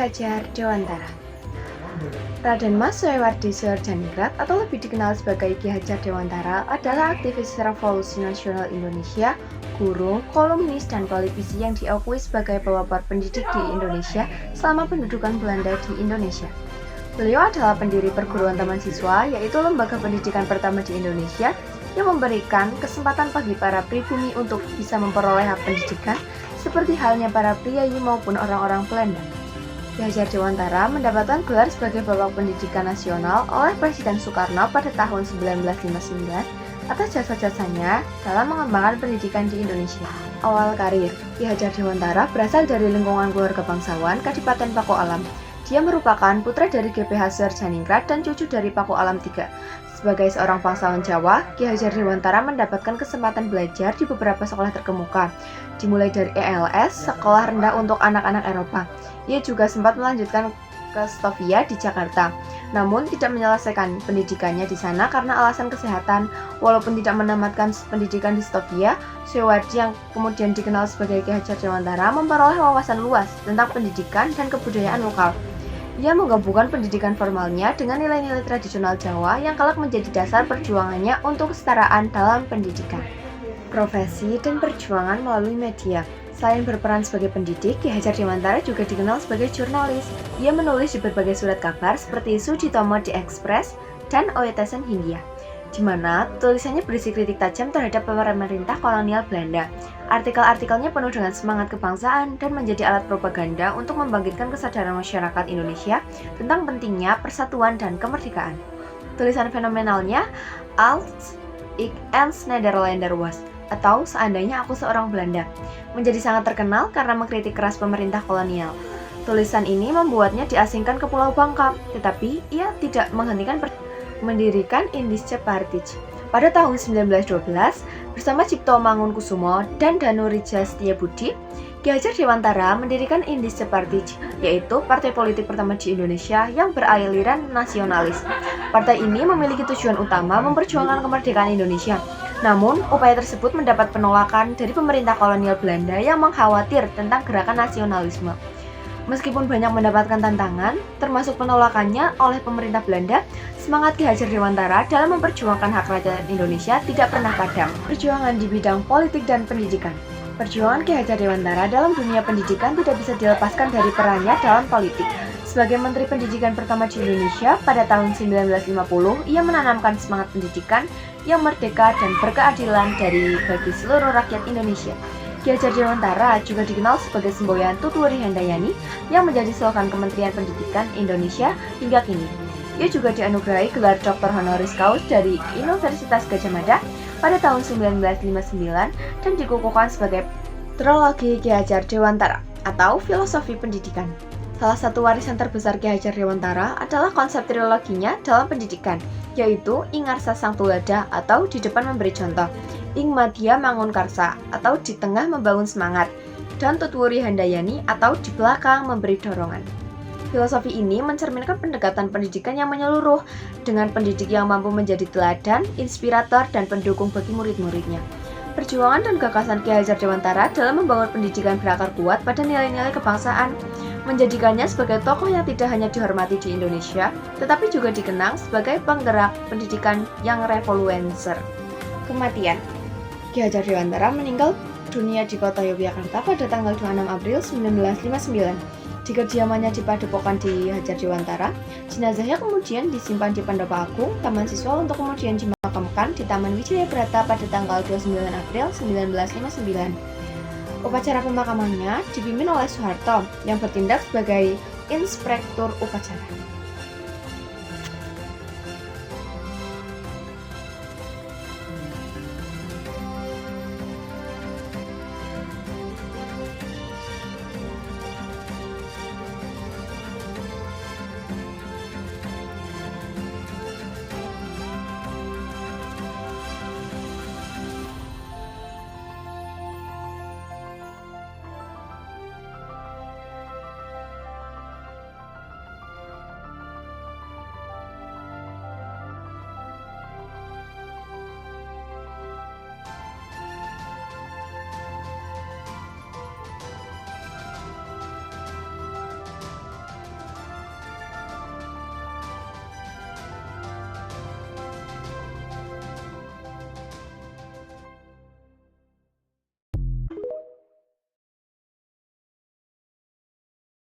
Hajar Dewantara. Raden Mas Suhewardi Suhardjaningrat atau lebih dikenal sebagai Ki Hajar Dewantara adalah aktivis revolusi nasional Indonesia, guru, kolumnis, dan politisi yang diakui sebagai pelopor pendidik di Indonesia selama pendudukan Belanda di Indonesia. Beliau adalah pendiri perguruan taman siswa, yaitu lembaga pendidikan pertama di Indonesia yang memberikan kesempatan bagi para pribumi untuk bisa memperoleh hak pendidikan seperti halnya para priayi maupun orang-orang Belanda. Ki Hajar Dewantara mendapatkan gelar sebagai Bapak Pendidikan Nasional oleh Presiden Soekarno pada tahun 1959 atas jasa-jasanya dalam mengembangkan pendidikan di Indonesia. Awal karir, Ki Hajar Dewantara berasal dari lingkungan keluarga bangsawan Kadipaten Paku Alam. Dia merupakan putra dari GPH Suhardjaningrat dan cucu dari Paku Alam III. Sebagai seorang bangsawan Jawa, Ki Hajar Dewantara mendapatkan kesempatan belajar di beberapa sekolah terkemuka, dimulai dari ELS, Sekolah Rendah untuk Anak-anak Eropa. Ia juga sempat melanjutkan ke Stovia di Jakarta, namun tidak menyelesaikan pendidikannya di sana karena alasan kesehatan. Walaupun tidak menamatkan pendidikan di Stovia, Suhewardi yang kemudian dikenal sebagai Ki Hajar Dewantara memperoleh wawasan luas tentang pendidikan dan kebudayaan lokal. Ia menggabungkan pendidikan formalnya dengan nilai-nilai tradisional Jawa yang kelak menjadi dasar perjuangannya untuk kesetaraan dalam pendidikan. Profesi dan perjuangan melalui media. Selain berperan sebagai pendidik, Ki Hajar Dewantara juga dikenal sebagai jurnalis. Ia menulis di berbagai surat kabar seperti Suditomo di Express dan Oetesan Hindia, di mana tulisannya berisi kritik tajam terhadap pemerintah kolonial Belanda. Artikel-artikelnya penuh dengan semangat kebangsaan dan menjadi alat propaganda untuk membangkitkan kesadaran masyarakat Indonesia tentang pentingnya persatuan dan kemerdekaan. Tulisan fenomenalnya Als ik eens Nederlander was, atau Seandainya Aku Seorang Belanda, menjadi sangat terkenal karena mengkritik keras pemerintah kolonial. Tulisan ini membuatnya diasingkan ke Pulau Bangka, tetapi ia tidak menghentikan mendirikan Indische Partij. Pada tahun 1912, bersama Cipto Mangunkusumo dan Danurija Setiabudi, Ki Hajar Dewantara mendirikan Indische Partij, yaitu partai politik pertama di Indonesia yang beraliran nasionalis. Partai ini memiliki tujuan utama memperjuangkan kemerdekaan Indonesia. Namun, upaya tersebut mendapat penolakan dari pemerintah kolonial Belanda yang mengkhawatir tentang gerakan nasionalisme. Meskipun banyak mendapatkan tantangan, termasuk penolakannya oleh pemerintah Belanda, semangat Ki Hajar Dewantara dalam memperjuangkan hak rakyat Indonesia tidak pernah padam. Perjuangan di bidang politik dan pendidikan. Perjuangan Ki Hajar Dewantara dalam dunia pendidikan tidak bisa dilepaskan dari perannya dalam politik. Sebagai Menteri Pendidikan pertama di Indonesia pada tahun 1950, ia menanamkan semangat pendidikan yang merdeka dan berkeadilan bagi seluruh rakyat Indonesia. Ki Hajar Dewantara juga dikenal sebagai semboyan Tutwuri Handayani yang menjadi slogan Kementerian Pendidikan Indonesia hingga kini. Ia juga dianugerahi gelar Dr. Honoris Causa dari Universitas Gadjah Mada pada tahun 1959 dan dikukuhkan sebagai Trilogi Ki Hajar Dewantara atau Filosofi Pendidikan. Salah satu warisan terbesar Ki Hajar Dewantara adalah konsep triloginya dalam pendidikan, yaitu Ing Ngarsa Sang Tulada atau di depan memberi contoh, Ing Madya Mangun Karsa atau di tengah membangun semangat, dan Tutwuri Handayani atau di belakang memberi dorongan. Filosofi ini mencerminkan pendekatan pendidikan yang menyeluruh dengan pendidik yang mampu menjadi teladan, inspirator, dan pendukung bagi murid-muridnya. Perjuangan dan gagasan Ki Hajar Dewantara dalam membangun pendidikan berakar kuat pada nilai-nilai kebangsaan, menjadikannya sebagai tokoh yang tidak hanya dihormati di Indonesia, tetapi juga dikenang sebagai penggerak pendidikan yang revoluencer. Kematian. Ki Hajar Dewantara meninggal dunia di kota Yogyakarta pada tanggal 26 April 1959. Di kediamannya di Padepokan di Hajar Dewantara, jenazahnya kemudian disimpan di Pendopo Agung, Taman Siswa untuk kemudian dimakamkan di Taman Wijaya Brata pada tanggal 29 April 1959. Upacara pemakamannya dipimpin oleh Soeharto yang bertindak sebagai inspektur upacara.